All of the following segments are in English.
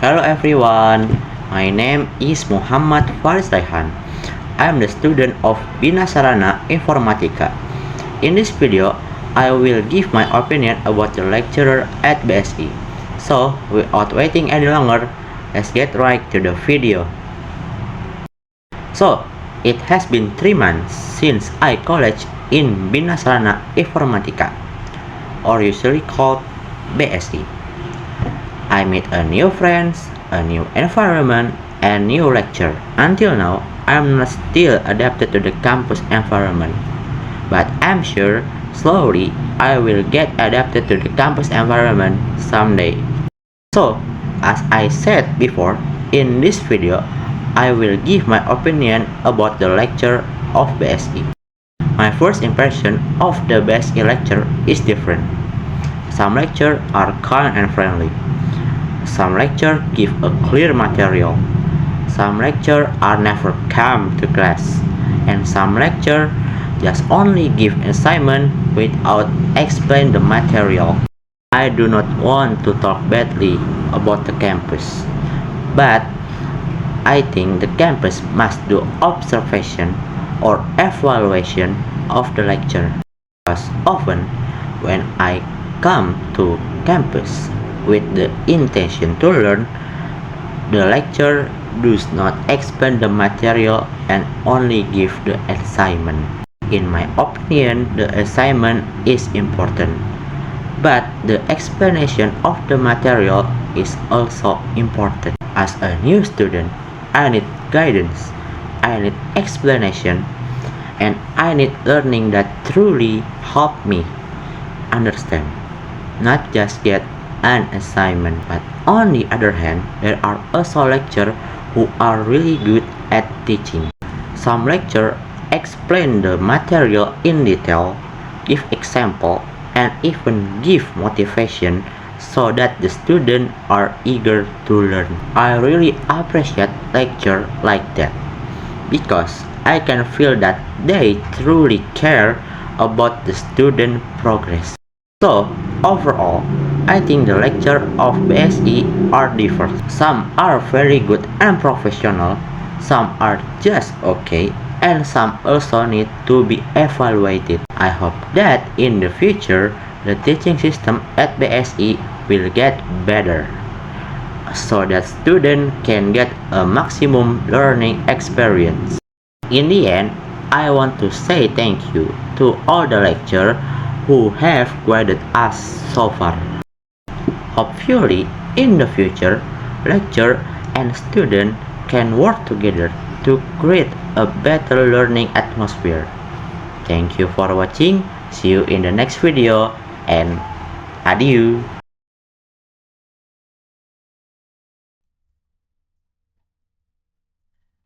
Hello everyone, my name is Muhammad Faris Raihan. I am the student of Bina Sarana Informatika. In this video, I will give my opinion about the lecturer at BSI. So, without waiting any longer, let's get right to the video. So, it has been 3 months since I college in Bina Sarana Informatika, or usually called BSI. I meet a new friends, a new environment, and new lecture. Until now, I'm not still adapted to the campus environment. But I'm sure slowly I will get adapted to the campus environment someday. So, as I said before, in this video, I will give my opinion about the lecture of BSI. My first impression of the BSI lecture is different. Some lectures are kind and friendly. Some lectures give a clear material. Some lectures are never come to class. And some lectures just only give assignment without explain the material. I do not want to talk badly about the campus, but I think the campus must do observation or evaluation of the lecture. Because often when I come to campus with the intention to learn, the lecturer does not explain the material and only give the assignment. In my opinion, the assignment is important, but the explanation of the material is also important. As a new student, I need guidance, I need explanation, and I need learning that truly help me understand, not just get an assignment. But on the other hand, there are also lecturers who are really good at teaching. Some lecturers explain the material in detail, give example, and even give motivation so that the students are eager to learn. I really appreciate lecture like that because I can feel that they truly care about the student progress. So, overall, I think the lecture of BSI are different. Some are very good and professional, some are just okay, and some also need to be evaluated. I hope that in the future, the teaching system at BSI will get better, so that students can get a maximum learning experience. In the end, I want to say thank you to all the lecturers who have guided us so far. Hopefully, in the future, lecturer and student can work together to create a better learning atmosphere. Thank you for watching. See you in the next video and adieu.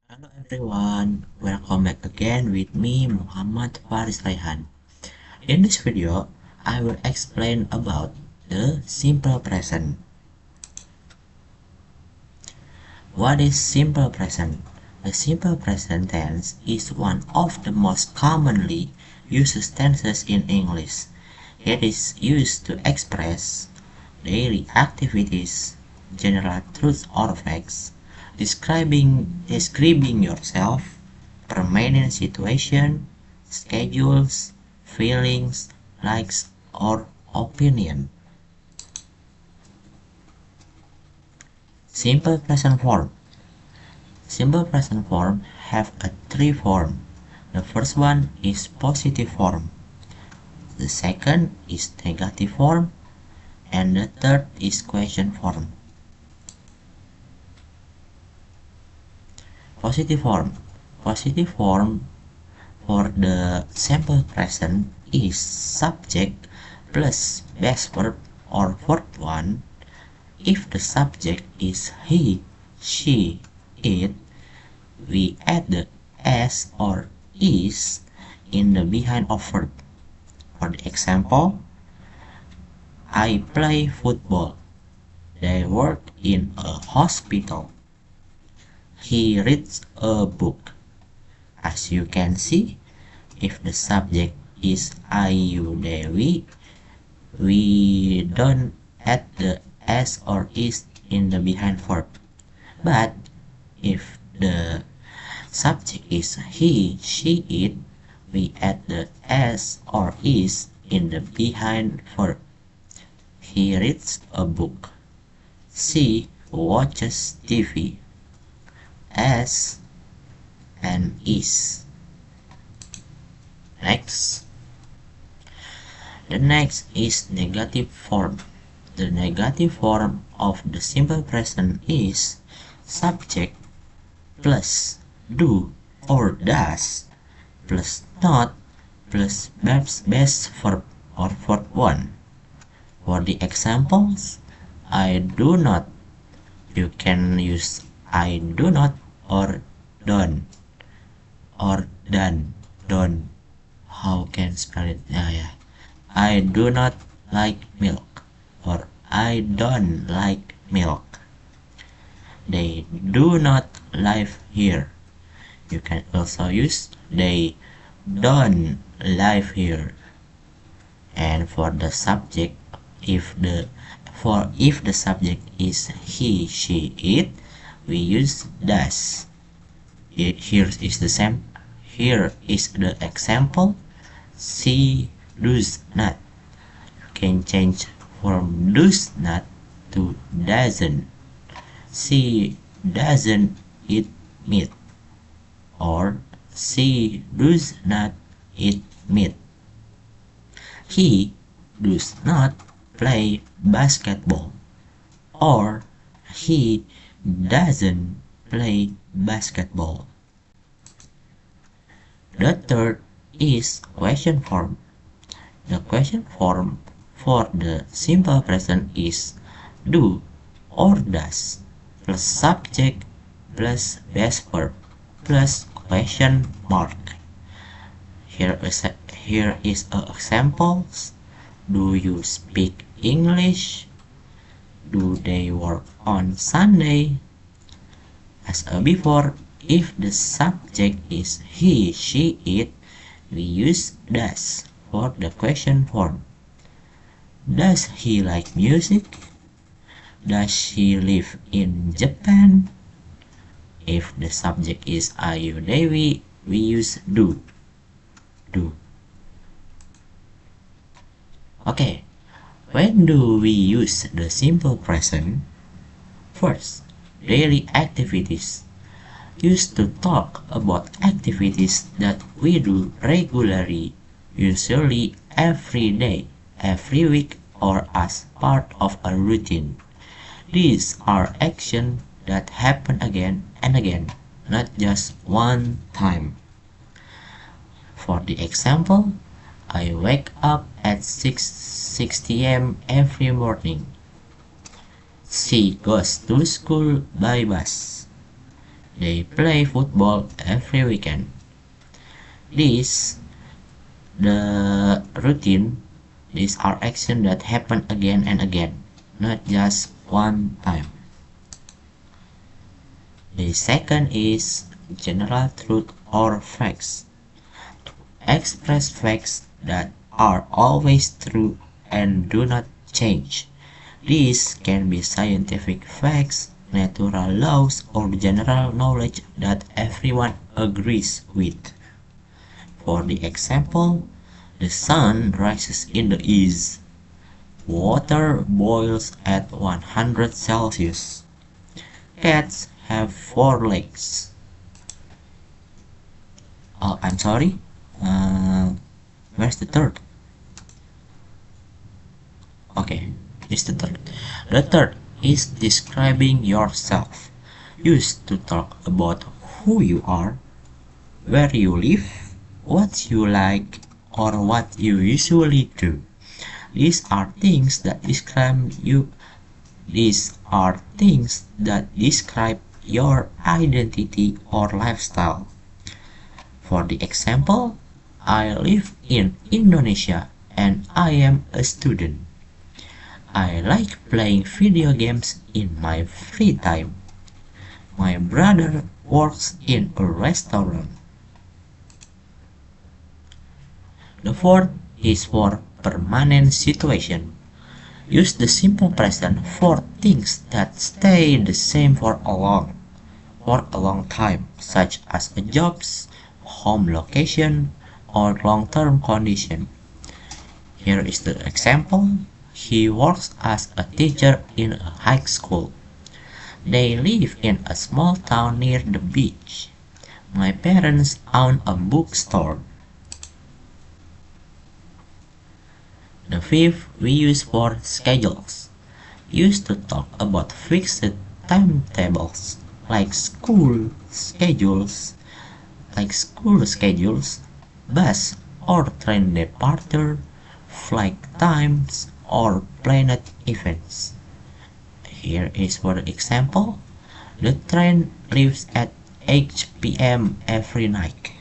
Hello everyone, welcome back again with me Muhammad Faris Raihan. In this video, I will explain about the simple present. What is simple present? The simple present tense is one of the most commonly used tenses in English. It is used to express daily activities, general truths or facts, describing yourself, permanent situation, schedules, feelings, likes, or opinion. Simple present form. Simple present form have a 3 form. The first one is positive form. The second is negative form. And the third is question form. Positive form. Positive form for the simple present is subject plus base verb or verb 1. If the subject is he, she, it, we add the s or is in the behind of verb. For the example, I play football. They work in a hospital. He reads a book. As you can see, if the subject is Ayu Dewi, we don't add the s or is in the behind verb. But if the subject is he, she, it, we add the s or is in the behind verb. He reads a book. She watches TV. S and is. Next. The next is negative form. The negative form of the simple present is subject plus do or does plus not plus base verb or verb 1. For the examples, I do not. You can use I do not or don't or done. Don't. How can spell it? Yeah. I do not like milk or I don't like milk. They do not live here. You can also use they don't live here. And for the subject, if the subject is he, she, it, we use does. Here is the same. Here is the example. She does not. You can change from does not to doesn't. She doesn't eat meat, or she does not eat meat. He does not play basketball, or he doesn't play basketball. The third is question form. The question form for the simple present is do or does plus subject plus base verb plus question mark. Here is examples. Do you speak English? Do they work on Sunday? As before, if the subject is he, she, it, we use does for the question form. Does he like music? Does she live in Japan? If the subject is are you Devi, we use do. Okay, when do we use the simple present? First, daily activities. Used to talk about activities that we do regularly, usually every day, every week, or as part of a routine. These are actions that happen again and again, not just one time. For the example, I wake up at 6 a.m. every morning. She goes to school by bus. They play football every weekend. The routine, these are actions that happen again and again, not just one time. The second is general truth or facts. To express facts that are always true and do not change. These can be scientific facts, natural laws, or general knowledge that everyone agrees with. For the example, the sun rises in the east. Water boils at 100 Celsius. Cats have 4 legs. Oh, I'm sorry. Where's the third? Okay, it's the third. The third is describing yourself. Used to talk about who you are, where you live, what you like, or what you usually do. These are things that describe you. These are things that describe your identity or lifestyle. For the example, I live in Indonesia and I am a student. I like playing video games in my free time. My brother works in a restaurant. The fourth is for permanent situation. Use the simple present for things that stay the same for a long time, such as a job's, home location, or long-term condition. Here is the example. He works as a teacher in a high school. They live in a small town near the beach. My parents own a bookstore. The fifth we use for schedules. Used to talk about fixed timetables like school schedules, bus or train departure, flight times, or planned events. Here is for example. The train leaves at 8 p.m. every night.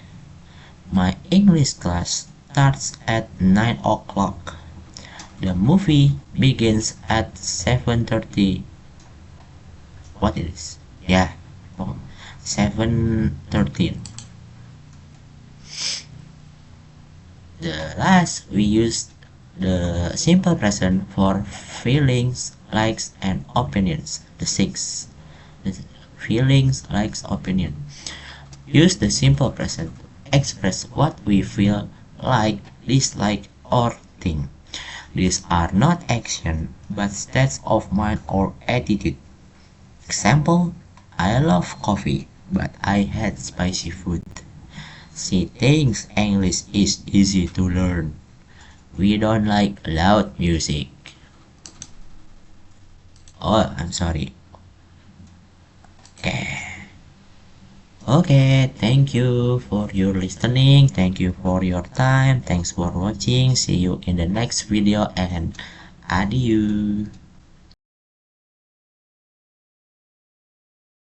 My English class starts at 9 o'clock. The movie begins at 7:30. What it is? Yeah, 7:13. The last we use the simple present for feelings, likes, and opinions. The sixth, the feelings, likes, opinion. Use the simple present to express what we feel, like, dislike, or think. These are not action, but states of mind or attitude. Example, I love coffee, but I hate spicy food. She thinks English is easy to learn. We don't like loud music. Oh, I'm sorry. Okay, thank you for your listening. Thank you for your time. Thanks for watching. See you in the next video and adieu.